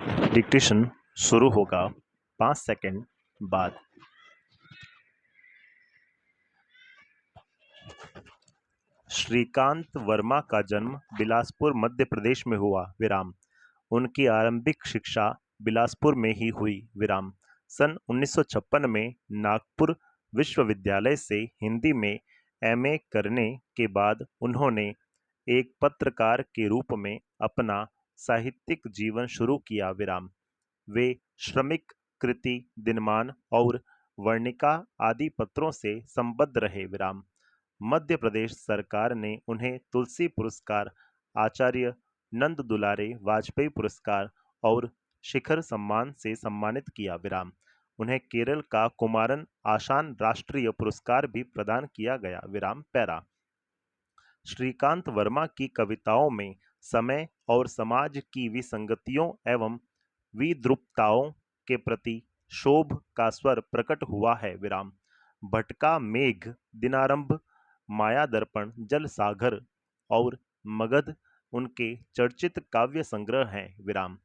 Dictation शुरू होगा 5 second बाद। श्रीकांत वर्मा का जन्म बिलासपुर मध्य प्रदेश में हुआ। विराम। उनकी आरंभिक शिक्षा बिलासपुर में ही हुई। विराम। सन 1956 में नागपुर विश्वविद्यालय से हिंदी में एमए करने के बाद उन्होंने एक पत्रकार के रूप में अपना साहित्यिक जीवन शुरू किया। विराम। वे श्रमिक, कृति, दिनमान और वर्णिका आदि पत्रों से संबद्ध रहे। विराम। मध्य प्रदेश सरकार ने उन्हें तुलसी पुरस्कार, आचार्य नंद दुलारे वाजपेयी पुरस्कार और शिखर सम्मान से सम्मानित किया। विराम। उन्हें केरल का कुमारन आशान राष्ट्रीय पुरस्कार भी प्रदान किया गया। विराम पैरा। श्रीकांत वर्मा की कविताओं में समय और समाज की विसंगतियों एवं विद्रुपताओं के प्रति क्षोभ का स्वर प्रकट हुआ है। विराम। भटका मेघ, दिनारंभ, माया दर्पण, जल सागर और मगध उनके चर्चित काव्य संग्रह हैं। विराम।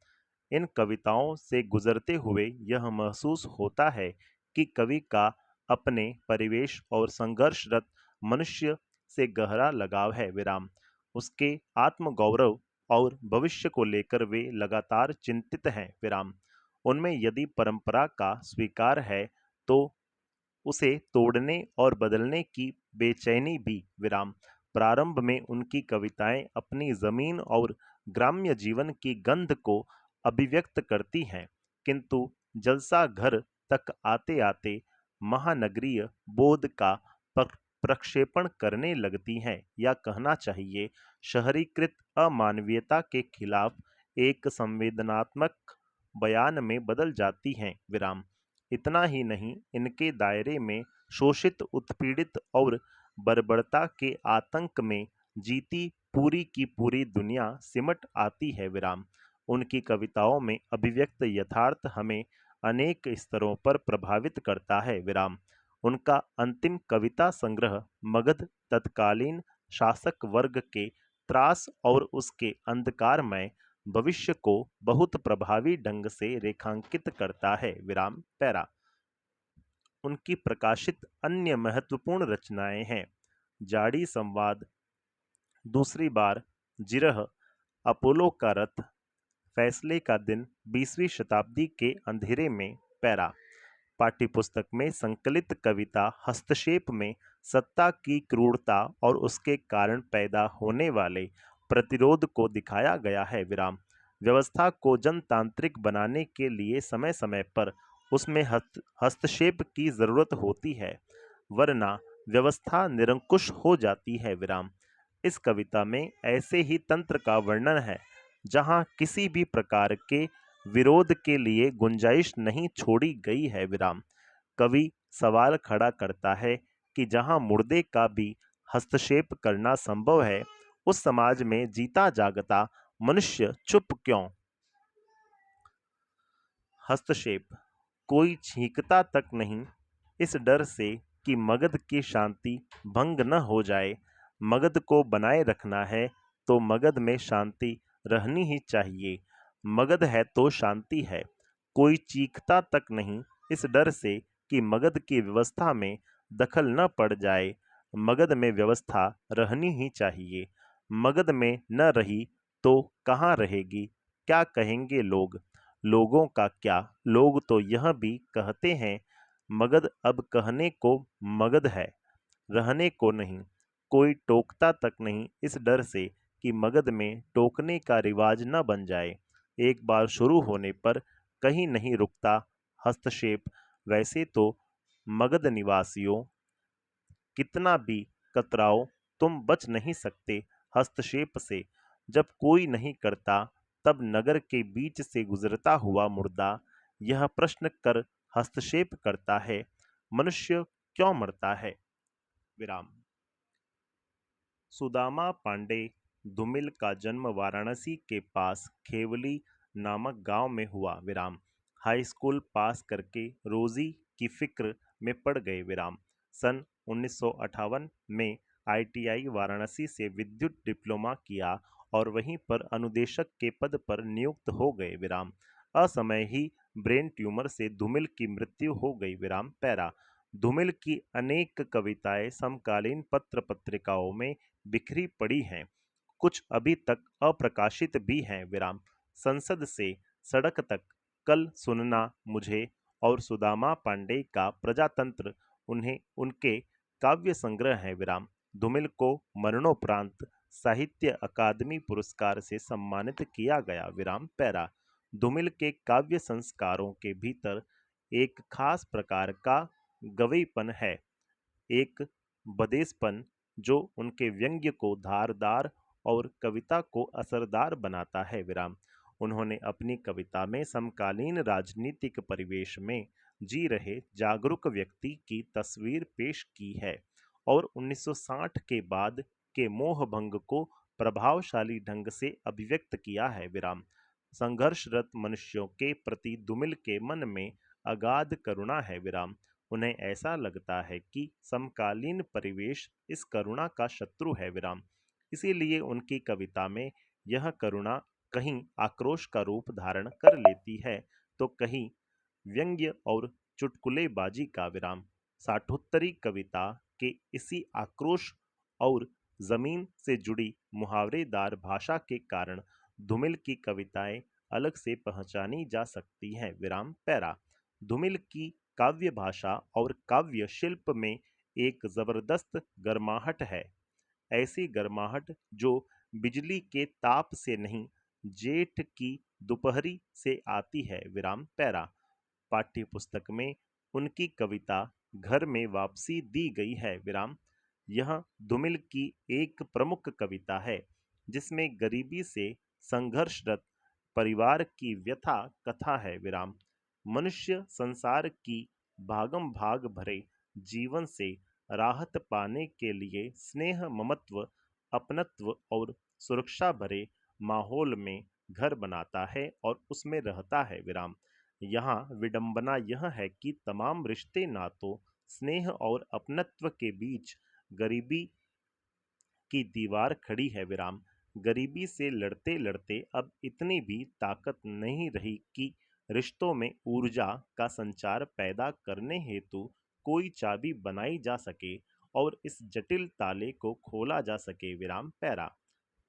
इन कविताओं से गुजरते हुए यह महसूस होता है कि कवि का अपने परिवेश और संघर्षरत मनुष्य से गहरा लगाव है। विराम। उसके आत्मगौरव और भविष्य को लेकर वे लगातार चिंतित हैं। विराम। उनमें यदि परंपरा का स्वीकार है तो उसे तोड़ने और बदलने की बेचैनी भी। विराम। प्रारंभ में उनकी कविताएं अपनी जमीन और ग्राम्य जीवन की गंध को अभिव्यक्त करती हैं, किंतु जलसा घर तक आते आते महानगरीय बोध का प्रक्षेपण करने लगती हैं, या कहना चाहिए शहरीकृत अमानवीयता के खिलाफ एक संवेदनात्मक बयान में बदल जाती हैं। विराम। इतना ही नहीं, इनके दायरे में शोषित, उत्पीड़ित और बर्बरता के आतंक में जीती पूरी की पूरी दुनिया सिमट आती है। विराम। उनकी कविताओं में अभिव्यक्त यथार्थ हमें अनेक स्तरों पर प्रभावित करता है। विराम। उनका अंतिम कविता संग्रह मगध तत्कालीन शासक वर्ग के त्रास और उसके अंधकारमय भविष्य को बहुत प्रभावी ढंग से रेखांकित करता है। विराम पैरा। उनकी प्रकाशित अन्य महत्वपूर्ण रचनाएं हैं जाड़ी संवाद, दूसरी बार, जिरह, अपोलो का रथ, फैसले का दिन, 20वीं शताब्दी के अंधेरे में। पैरा। पाठ्यपुस्तक में संकलित कविता हस्तक्षेप में सत्ता की क्रूरता और उसके कारण पैदा होने वाले प्रतिरोध को दिखाया गया है। विराम। व्यवस्था को जनतांत्रिक बनाने के लिए समय समय पर उसमें हस्तक्षेप की जरूरत होती है, वरना व्यवस्था निरंकुश हो जाती है। विराम। इस कविता में ऐसे ही तंत्र का वर्णन है जहां किसी भी प्रकार के विरोध के लिए गुंजाइश नहीं छोड़ी गई है। विराम। कवि सवाल खड़ा करता है कि जहां मुर्दे का भी हस्तक्षेप करना संभव है, उस समाज में जीता जागता मनुष्य चुप क्यों? हस्तक्षेप। कोई छींकता तक नहीं, इस डर से कि मगध की शांति भंग न हो जाए। मगध को बनाए रखना है तो मगध में शांति रहनी ही चाहिए। मगध है तो शांति है। कोई चीखता तक नहीं, इस डर से कि मगध की व्यवस्था में दखल न पड़ जाए। मगध में व्यवस्था रहनी ही चाहिए। मगध में न रही तो कहाँ रहेगी? क्या कहेंगे लोग? लोगों का क्या, लोग तो यह भी कहते हैं मगध अब कहने को मगध है, रहने को नहीं। कोई टोकता तक नहीं, इस डर से कि मगध में टोकने का रिवाज न बन जाए। एक बार शुरू होने पर कहीं नहीं रुकता हस्तक्षेप। वैसे तो मगध निवासियों, कितना भी कतराओ, तुम बच नहीं सकते हस्तक्षेप से। जब कोई नहीं करता, तब नगर के बीच से गुजरता हुआ मुर्दा यह प्रश्न कर हस्तक्षेप करता है, मनुष्य क्यों मरता है? विराम। सुदामा पांडे धूमिल का जन्म वाराणसी के पास खेवली नामक गांव में हुआ। विराम। हाई स्कूल पास करके रोजी की फिक्र में पड़ गए। विराम। सन 1958 में आईटीआई वाराणसी से विद्युत डिप्लोमा किया और वहीं पर अनुदेशक के पद पर नियुक्त हो गए। विराम। असमय ही ब्रेन ट्यूमर से धूमिल की मृत्यु हो गई। विराम पैरा। धूमिल की अनेक कविताएं समकालीन पत्र पत्रिकाओं में बिखरी पड़ी हैं, कुछ अभी तक अप्रकाशित भी हैं। विराम। संसद से सड़क तक, कल सुनना मुझे और सुदामा पांडे का प्रजातंत्र उन्हें उनके काव्य संग्रह है। विराम। धूमिल को मरणोपरांत साहित्य अकादमी पुरस्कार से सम्मानित किया गया। विराम पैरा। धूमिल के काव्य संस्कारों के भीतर एक खास प्रकार का गवेपन है, एक बदेसपन जो उनके व्यंग्य को धारदार और कविता को असरदार बनाता है। विराम। उन्होंने अपनी कविता में समकालीन राजनीतिक परिवेश में जी रहे जागरूक व्यक्ति की तस्वीर पेश की है और 1960 के बाद के मोहभंग को प्रभावशाली ढंग से अभिव्यक्त किया है। विराम। संघर्षरत मनुष्यों के प्रति धूमिल के मन में अगाध करुणा है। विराम। उन्हें ऐसा लगता है कि समकालीन परिवेश इस करुणा का शत्रु है। विराम। इसीलिए उनकी कविता में यह करुणा कहीं आक्रोश का रूप धारण कर लेती है तो कहीं व्यंग्य और चुटकुलेबाजी का। विराम। साठोत्तरी कविता के इसी आक्रोश और जमीन से जुड़ी मुहावरेदार भाषा के कारण धूमिल की कविताएं अलग से पहचानी जा सकती हैं। विराम पैरा। धूमिल की काव्य भाषा और काव्य शिल्प में एक जबरदस्त गर्माहट है, ऐसी गर्माहट जो बिजली के ताप से नहीं, जेठ की दोपहरी से आती है। विराम पैरा। पाठ्य पुस्तक में उनकी कविता घर में वापसी दी गई है। विराम। यह धूमिल की एक प्रमुख कविता है जिसमें गरीबी से संघर्षरत परिवार की व्यथा कथा है। विराम। मनुष्य संसार की भागम भाग भरे जीवन से राहत पाने के लिए स्नेह, ममत्व, अपनत्व और सुरक्षा भरे माहौल में घर बनाता है और उसमें रहता है। विराम। यहाँ विडंबना यह है कि तमाम रिश्ते नातों, स्नेह और अपनत्व के बीच गरीबी की दीवार खड़ी है। विराम। गरीबी से लड़ते लड़ते अब इतनी भी ताकत नहीं रही कि रिश्तों में ऊर्जा का संचार पैदा करने हेतु कोई चाबी बनाई जा सके और इस जटिल ताले को खोला जा सके। विराम पैरा।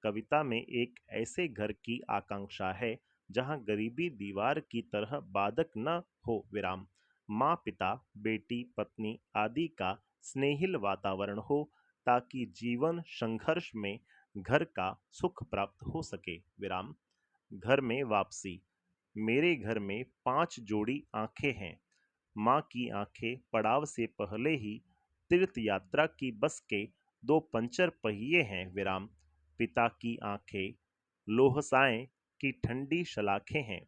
कविता में एक ऐसे घर की आकांक्षा है जहां गरीबी दीवार की तरह बाधक न हो। विराम। माँ, पिता, बेटी, पत्नी आदि का स्नेहिल वातावरण हो ताकि जीवन संघर्ष में घर का सुख प्राप्त हो सके। विराम। घर में वापसी। मेरे घर में 5 जोड़ी आंखें हैं। माँ की आंखें पड़ाव से पहले ही तीर्थ यात्रा की बस के 2 पंचर पहिए हैं। विराम। पिता की आंखें लोहसाएं की ठंडी शलाखें हैं।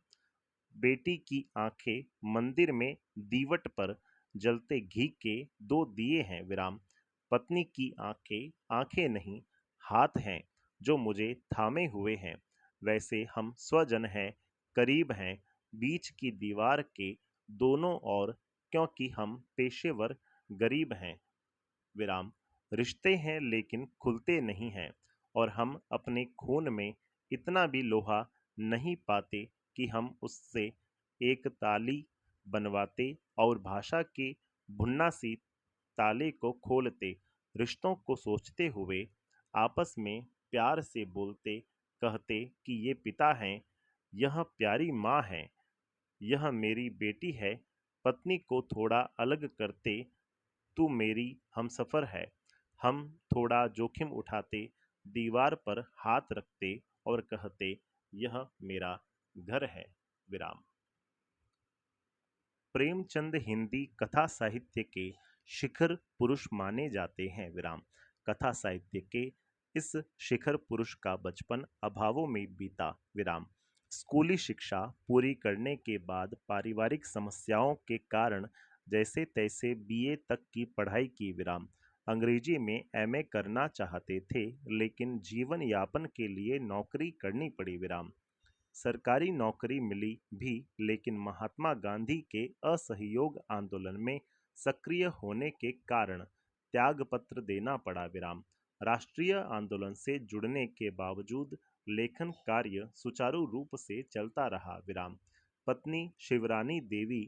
बेटी की आंखें मंदिर में दीवट पर जलते घी के 2 दिए हैं। विराम। पत्नी की आंखें आंखें नहीं, हाथ हैं जो मुझे थामे हुए हैं। वैसे हम स्वजन हैं, करीब हैं, बीच की दीवार के दोनों ओर, क्योंकि हम पेशेवर गरीब हैं। विराम। रिश्ते हैं लेकिन खुलते नहीं हैं और हम अपने खून में इतना भी लोहा नहीं पाते कि हम उससे एक ताली बनवाते और भाषा के भुन्ना सी ताले को खोलते। रिश्तों को सोचते हुए आपस में प्यार से बोलते, कहते कि ये पिता हैं, यह प्यारी माँ है, यह मेरी बेटी है। पत्नी को थोड़ा अलग करते, तू मेरी हमसफर है। हम थोड़ा जोखिम उठाते, दीवार पर हाथ रखते और कहते, यह मेरा घर है। विराम। प्रेमचंद हिंदी कथा साहित्य के शिखर पुरुष माने जाते हैं। विराम। कथा साहित्य के इस शिखर पुरुष का बचपन अभावों में बीता। विराम। स्कूली शिक्षा पूरी करने के बाद पारिवारिक समस्याओं के कारण जैसे तैसे बीए तक की पढ़ाई की। विराम। अंग्रेजी में एमए करना चाहते थे लेकिन जीवन यापन के लिए नौकरी करनी पड़ी। विराम। सरकारी नौकरी मिली भी लेकिन महात्मा गांधी के असहयोग आंदोलन में सक्रिय होने के कारण त्यागपत्र देना पड़ा। विराम। राष्ट्रीय आंदोलन से जुड़ने के बावजूद लेखन कार्य सुचारू रूप से चलता रहा। विराम। पत्नी शिवरानी देवी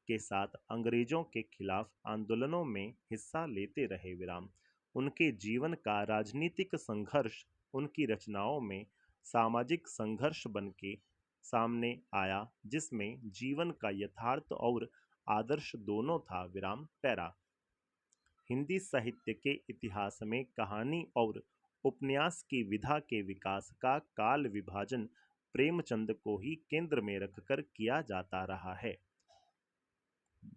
के साथ अंग्रेजों के खिलाफ आंदोलनों में हिस्सा लेते रहे। विराम उनके जीवन का राजनीतिक संघर्ष उनकी रचनाओं में सामाजिक संघर्ष बन के सामने आया, जिसमें जीवन का यथार्थ और आदर्श दोनों था। विराम पैरा हिंदी साहित्य के इतिहास में कहानी और उपन्यास की विधा के विकास का काल विभाजन प्रेमचंद को ही केंद्र में रखकर किया जाता रहा है।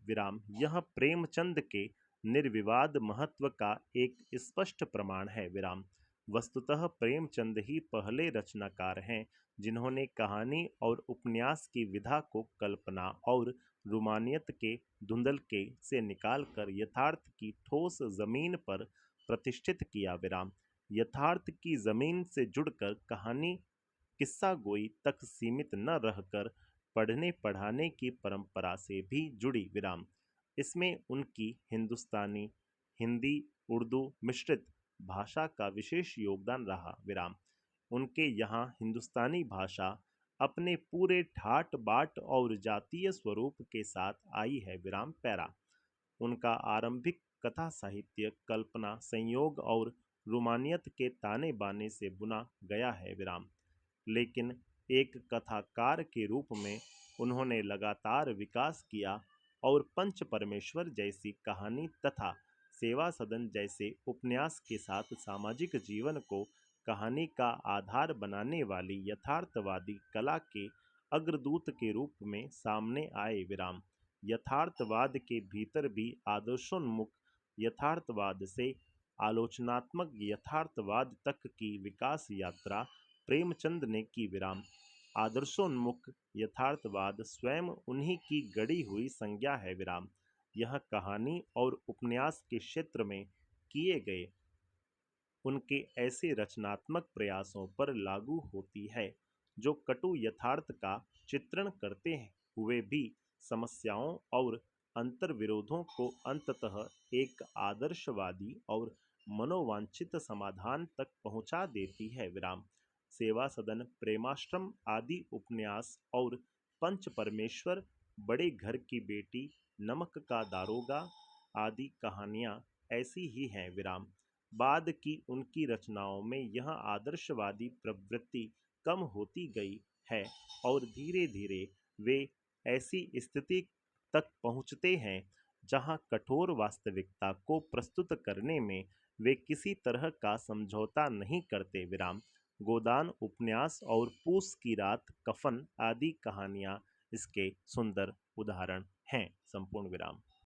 विराम यह प्रेमचंद के निर्विवाद महत्व का एक स्पष्ट प्रमाण है। विराम वस्तुतः प्रेमचंद ही पहले रचनाकार हैं जिन्होंने कहानी और उपन्यास की विधा को कल्पना और रोमानियत के धुंधलके से निकालकर यथार्थ की ठोस जमीन पर प्रतिष्ठित किया। विराम यथार्थ की जमीन से जुड़कर कहानी किस्सा गोई तक सीमित न रहकर पढ़ने पढ़ाने की परंपरा से भी जुड़ी। विराम इसमें उनकी हिंदुस्तानी, हिंदी, उर्दू मिश्रित भाषा का विशेष योगदान रहा। विराम उनके यहाँ हिंदुस्तानी भाषा अपने पूरे ठाट बाट और जातीय स्वरूप के साथ आई है। विराम पैरा उनका आरंभिक कथा साहित्य कल्पना, संयोग और रोमानियत के ताने बाने से बुना गया है। विराम लेकिन एक कथाकार के रूप में उन्होंने लगातार विकास किया और पंच परमेश्वर जैसी कहानी तथा सेवा सदन जैसे उपन्यास के साथ सामाजिक जीवन को कहानी का आधार बनाने वाली यथार्थवादी कला के अग्रदूत के रूप में सामने आए। विराम यथार्थवाद के भीतर भी आदर्शोन्मुख यथार्थवाद से आलोचनात्मक यथार्थवाद तक की विकास यात्रा प्रेमचंद ने की। विराम आदर्शोन्मुख यथार्थवाद स्वयं उन्हीं की गढ़ी हुई संज्ञा है। विराम यह कहानी और उपन्यास के क्षेत्र में किए गए उनके ऐसे रचनात्मक प्रयासों पर लागू होती है जो कटु यथार्थ का चित्रण करते हुए भी समस्याओं और अंतर्विरोधों को अंततः एक आदर्शवादी और मनोवांछित समाधान तक पहुंचा देती है। विराम सेवा सदन, प्रेमाश्रम आदि उपन्यास और पंच परमेश्वर, बड़े घर की बेटी, नमक का दारोगा आदि कहानियां ऐसी ही हैं। विराम बाद की उनकी रचनाओं में यह आदर्शवादी प्रवृत्ति कम होती गई है और धीरे धीरे वे ऐसी स्थिति तक पहुंचते हैं जहां कठोर वास्तविकता को प्रस्तुत करने में वे किसी तरह का समझौता नहीं करते। विराम गोदान उपन्यास और पूस की रात, कफन आदि कहानियां इसके सुंदर उदाहरण हैं। संपूर्ण विराम।